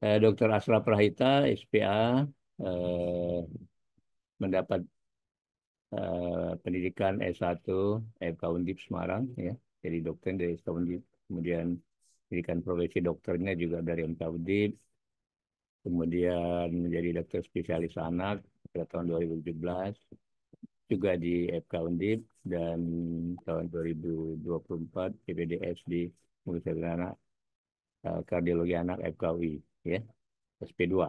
Dr. Asra Prahita, SPA, eh, mendapat pendidikan S1 FK Undip Semarang, ya, jadi dokter dari FK Undip, kemudian pendidikan profesi dokternya juga dari MK Undip, kemudian menjadi dokter spesialis anak pada tahun 2017, juga di FK Undip, dan tahun 2024 PPDS di Universitas Anak, Kardiologi Anak FKUI, ya, SP2.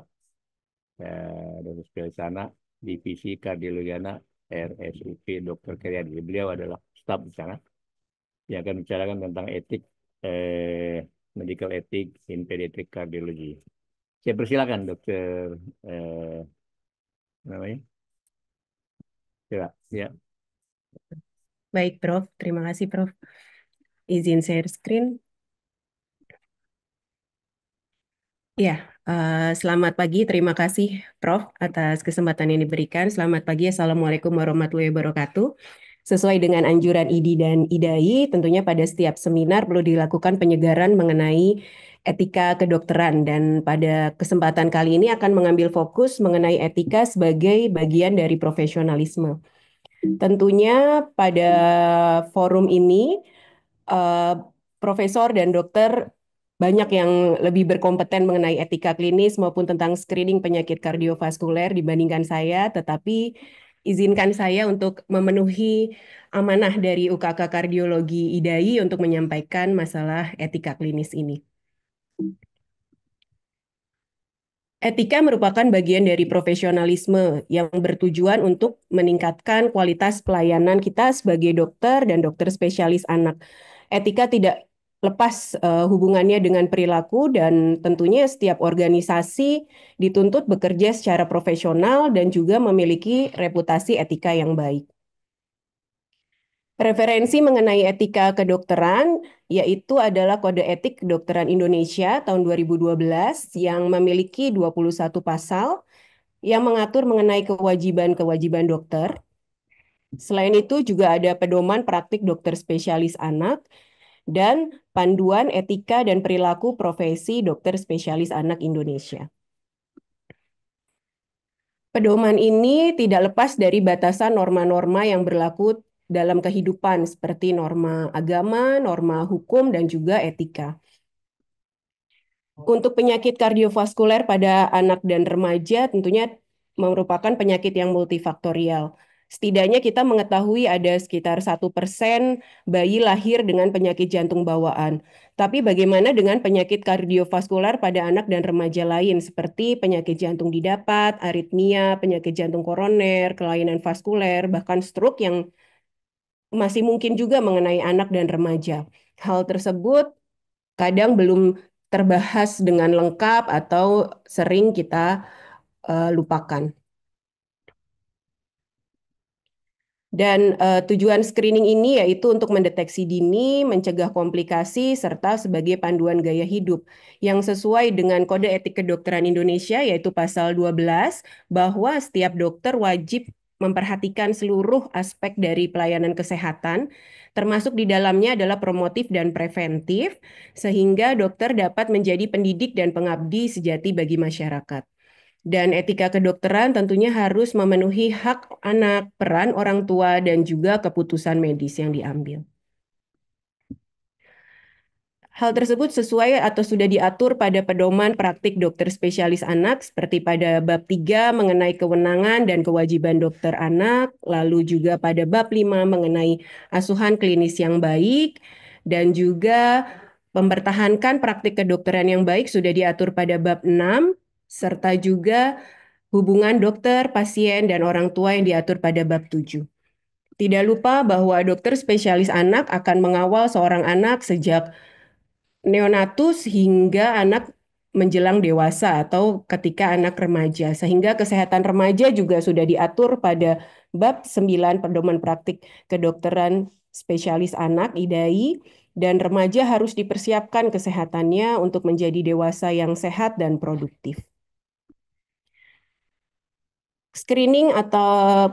Dokter spesialis anak, divisi kardiologi anak, RSUP Dr. Karyadi. Beliau adalah staf di sana yang akan bicarakan tentang etik, medical ethics in pediatric cardiology. Saya persilakan dokter, eh, namanya, coba, ya. Baik, Prof. Terima kasih, Prof. Izin share screen. Ya, selamat pagi. Terima kasih, Prof, atas kesempatan yang diberikan. Selamat pagi. Assalamualaikum warahmatullahi wabarakatuh. Sesuai dengan anjuran IDI dan IDAI, tentunya pada setiap seminar perlu dilakukan penyegaran mengenai etika kedokteran. Dan pada kesempatan kali ini akan mengambil fokus mengenai etika sebagai bagian dari profesionalisme. Tentunya pada forum ini, eh, profesor dan dokter banyak yang lebih berkompeten mengenai etika klinis maupun tentang screening penyakit kardiovaskuler dibandingkan saya, tetapi izinkan saya untuk memenuhi amanah dari UKK Kardiologi IDAI untuk menyampaikan masalah etika klinis ini. Etika merupakan bagian dari profesionalisme yang bertujuan untuk meningkatkan kualitas pelayanan kita sebagai dokter dan dokter spesialis anak. Etika tidak lepas hubungannya dengan perilaku dan tentunya setiap organisasi dituntut bekerja secara profesional dan juga memiliki reputasi etika yang baik. Referensi mengenai etika kedokteran yaitu adalah Kode Etik Kedokteran Indonesia tahun 2012 yang memiliki 21 pasal yang mengatur mengenai kewajiban-kewajiban dokter. Selain itu juga ada pedoman praktik dokter spesialis anak dan panduan etika dan perilaku profesi dokter spesialis anak Indonesia. Pedoman ini tidak lepas dari batasan norma-norma yang berlaku dalam kehidupan seperti norma agama, norma hukum, dan juga etika. Untuk penyakit kardiovaskuler pada anak dan remaja tentunya merupakan penyakit yang multifaktorial. Setidaknya kita mengetahui ada sekitar 1% bayi lahir dengan penyakit jantung bawaan. Tapi bagaimana dengan penyakit kardiovaskuler pada anak dan remaja lain seperti penyakit jantung didapat, aritmia, penyakit jantung koroner, kelainan vaskuler, bahkan stroke yang masih mungkin juga mengenai anak dan remaja. Hal tersebut kadang belum terbahas dengan lengkap atau sering kita lupakan. Dan tujuan screening ini yaitu untuk mendeteksi dini, mencegah komplikasi, serta sebagai panduan gaya hidup yang sesuai dengan Kode Etik Kedokteran Indonesia yaitu pasal 12 bahwa setiap dokter wajib memperhatikan seluruh aspek dari pelayanan kesehatan, termasuk di dalamnya adalah promotif dan preventif, sehingga dokter dapat menjadi pendidik dan pengabdi sejati bagi masyarakat. Dan etika kedokteran tentunya harus memenuhi hak anak, peran orang tua, dan juga keputusan medis yang diambil. Hal tersebut sesuai atau sudah diatur pada pedoman praktik dokter spesialis anak seperti pada bab 3 mengenai kewenangan dan kewajiban dokter anak, lalu juga pada bab 5 mengenai asuhan klinis yang baik, dan juga mempertahankan praktik kedokteran yang baik sudah diatur pada bab 6, serta juga hubungan dokter, pasien, dan orang tua yang diatur pada bab 7. Tidak lupa bahwa dokter spesialis anak akan mengawal seorang anak sejak neonatus hingga anak menjelang dewasa atau ketika anak remaja. Sehingga kesehatan remaja juga sudah diatur pada bab 9 Pedoman Praktik Kedokteran Spesialis Anak IDAI dan remaja harus dipersiapkan kesehatannya untuk menjadi dewasa yang sehat dan produktif. Screening atau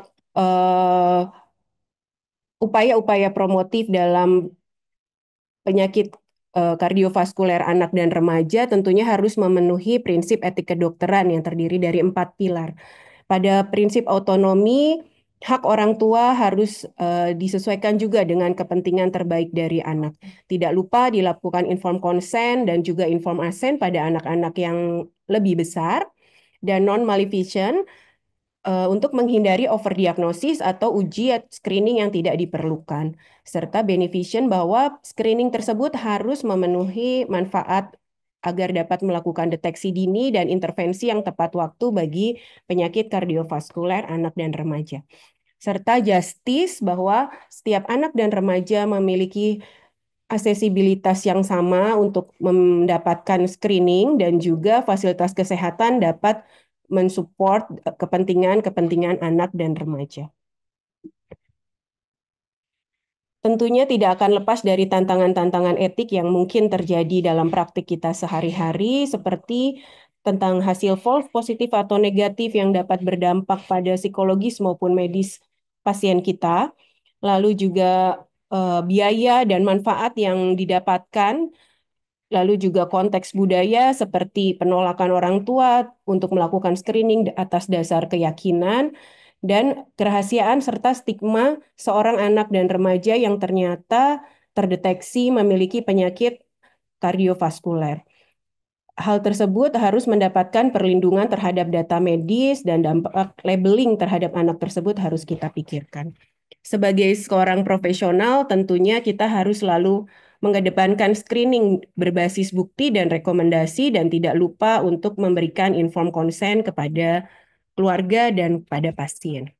upaya-upaya promotif dalam penyakit kardiovaskuler anak dan remaja tentunya harus memenuhi prinsip etik kedokteran yang terdiri dari 4 pilar. Pada prinsip autonomi, hak orang tua harus disesuaikan juga dengan kepentingan terbaik dari anak. Tidak lupa dilakukan informed consent dan juga informed assent pada anak-anak yang lebih besar dan non-maleficent untuk menghindari overdiagnosis atau uji screening yang tidak diperlukan, serta beneficent bahwa screening tersebut harus memenuhi manfaat agar dapat melakukan deteksi dini dan intervensi yang tepat waktu bagi penyakit kardiovaskuler anak dan remaja. Serta justice bahwa setiap anak dan remaja memiliki aksesibilitas yang sama untuk mendapatkan screening dan juga fasilitas kesehatan dapat mensupport kepentingan-kepentingan anak dan remaja. Tentunya tidak akan lepas dari tantangan-tantangan etik yang mungkin terjadi dalam praktik kita sehari-hari, seperti tentang hasil false positif atau negatif yang dapat berdampak pada psikologis maupun medis pasien kita, lalu juga biaya dan manfaat yang didapatkan, lalu juga konteks budaya seperti penolakan orang tua untuk melakukan screening atas dasar keyakinan, dan kerahasiaan serta stigma seorang anak dan remaja yang ternyata terdeteksi memiliki penyakit kardiovaskuler. Hal tersebut harus mendapatkan perlindungan terhadap data medis dan dampak labeling terhadap anak tersebut harus kita pikirkan. Sebagai seorang profesional, tentunya kita harus selalu mengedepankan screening berbasis bukti dan rekomendasi dan tidak lupa untuk memberikan informed consent kepada keluarga dan pada pasien.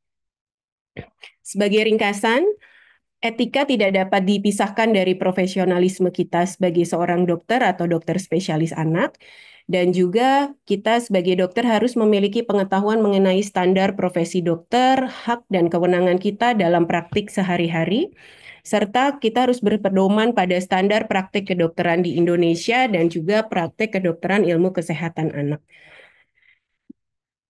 Sebagai ringkasan, etika tidak dapat dipisahkan dari profesionalisme kita sebagai seorang dokter atau dokter spesialis anak, dan juga kita sebagai dokter harus memiliki pengetahuan mengenai standar profesi dokter, hak dan kewenangan kita dalam praktik sehari-hari, serta kita harus berpedoman pada standar praktik kedokteran di Indonesia dan juga praktik kedokteran ilmu kesehatan anak.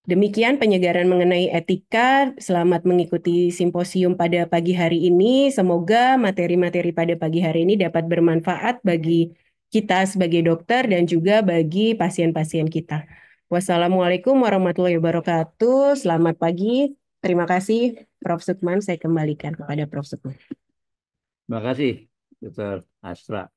Demikian penyegaran mengenai etika. Selamat mengikuti simposium pada pagi hari ini. Semoga materi-materi pada pagi hari ini dapat bermanfaat bagi kita sebagai dokter dan juga bagi pasien-pasien kita. Wassalamualaikum warahmatullahi wabarakatuh. Selamat pagi. Terima kasih, Prof. Sukman. Saya kembalikan kepada Prof. Sukman. Terima kasih, Dr. Astra.